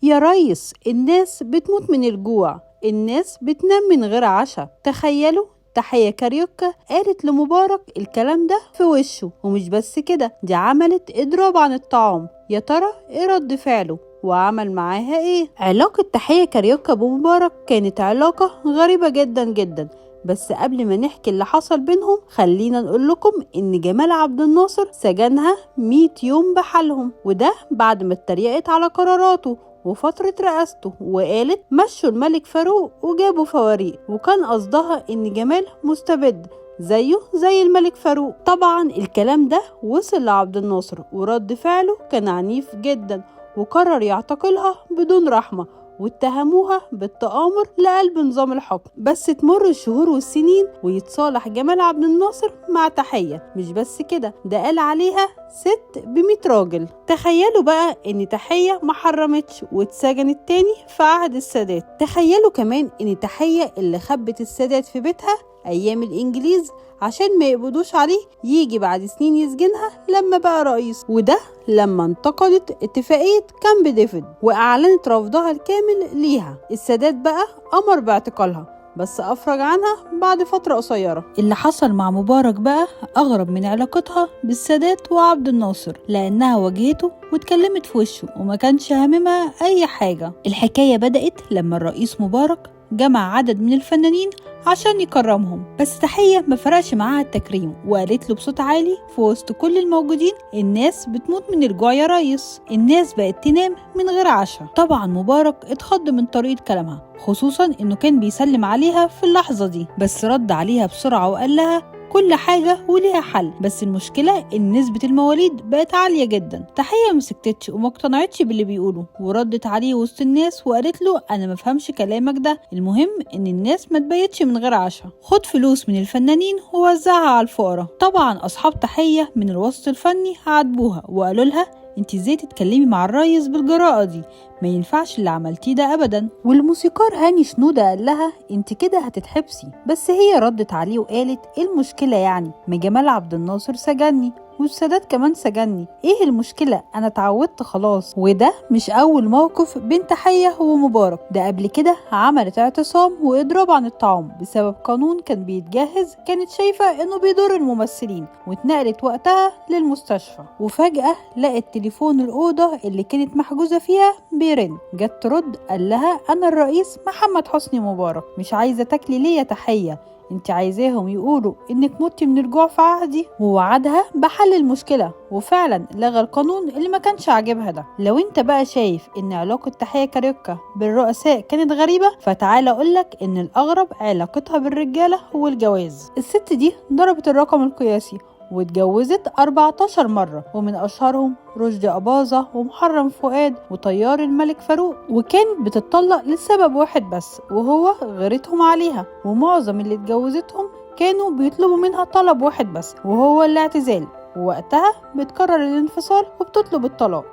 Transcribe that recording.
يا ريس الناس بتموت من الجوع، الناس بتنام من غير عشاء. تخيلوا تحية كاريوكا قالت لمبارك الكلام ده في وشه، ومش بس كده، دي عملت إضراب عن الطعام. يا ترى ايه رد فعله وعمل معاها ايه؟ علاقة تحية كاريوكا بمبارك كانت علاقة غريبة جدا جدا. بس قبل ما نحكي اللي حصل بينهم خلينا نقول لكم ان جمال عبد الناصر سجنها 100 يوم بحالهم، وده بعد ما اتريقت على قراراته وفترة رئاسته وقالت مشوا الملك فاروق وجابوا فواريق، وكان قصدها ان جمال مستبد زيه زي الملك فاروق. طبعا الكلام ده وصل لعبد الناصر ورد فعله كان عنيف جدا، وقرر يعتقلها بدون رحمة، واتهموها بالتآمر لقلب نظام الحكم. بس تمر الشهور والسنين ويتصالح جمال عبد الناصر مع تحية. مش بس كده، ده قال عليها ست ب100 راجل. تخيلوا بقى ان تحية ما حرمتش واتسجنت تاني في عهد السادات. تخيلوا كمان ان تحية اللي خبت السادات في بيتها ايام الانجليز عشان ما يقبضوش عليه يجي بعد سنين يسجنها لما بقى رئيس، وده لما انتقدت اتفاقية كامب ديفيد واعلنت رفضها الكامل ليها. السادات بقى امر باعتقالها بس افرج عنها بعد فترة قصيرة. اللي حصل مع مبارك بقى اغرب من علاقتها بالسادات وعبد الناصر، لانها واجهته واتكلمت في وشه وما كانش هاممها اي حاجة. الحكاية بدأت لما الرئيس مبارك جمع عدد من الفنانين عشان يكرمهم، بس تحية ما فرقش معاها التكريم وقالت له بصوت عالي في وسط كل الموجودين الناس بتموت من الجوع يا ريس، الناس بقت تنام من غير عشاء. طبعا مبارك اتخض من طريقة كلامها، خصوصا انه كان بيسلم عليها في اللحظة دي، بس رد عليها بسرعة وقال لها كل حاجة وليها حل، بس المشكلة ان نسبة المواليد بقت عالية جدا. تحية مسكتتش وما اقتنعتش باللي بيقوله، وردت عليه وسط الناس وقالت له انا ما فهمش كلامك ده، المهم ان الناس ما تبيتش من غير عشاء، خد فلوس من الفنانين ووزعها على الفقراء. طبعا اصحاب تحية من الوسط الفني عاتبوها وقالوا لها انت ازاي تتكلمي مع الريس بالجراءة دي، ما ينفعش اللي عملتيه ده ابدا. والموسيقار هاني شنودة قال لها انت كده هتتحبسي، بس هي ردت عليه وقالت ايه المشكلة يعني، ما جمال عبد الناصر سجني والسادات كمان سجني، ايه المشكلة، انا اتعودت خلاص. وده مش اول موقف بين تحية ومبارك، ده قبل كده عملت اعتصام واضراب عن الطعام بسبب قانون كان بيتجهز كانت شايفة انه بيضر الممثلين، واتنقلت وقتها للمستشفى. وفجأة لقت تليفون الأوضة اللي كانت محجوزة فيها بيرن، جت ترد قال لها انا الرئيس محمد حسني مبارك، مش عايزة تاكلي ليه يا تحية، انت عايزاهم يقولوا انك متي من الجوع في عهدي؟ ووعدها بحل المشكلة، وفعلا لغى القانون اللي ما كانش عاجبها ده. لو انت بقى شايف ان علاقة تحية كاريوكا بالرؤساء كانت غريبة، فتعال اقولك ان الاغرب علاقتها بالرجالة والجواز. الست دي ضربت الرقم القياسي واتجوزت 14 مرة، ومن أشهرهم رشدي أباظة ومحرم فؤاد وطيار الملك فاروق، وكانت بتطلق لسبب واحد بس وهو غيرتهم عليها. ومعظم اللي اتجوزتهم كانوا بيطلبوا منها طلب واحد بس وهو الاعتزال، ووقتها بتقرر الانفصال وبتطلب الطلاق.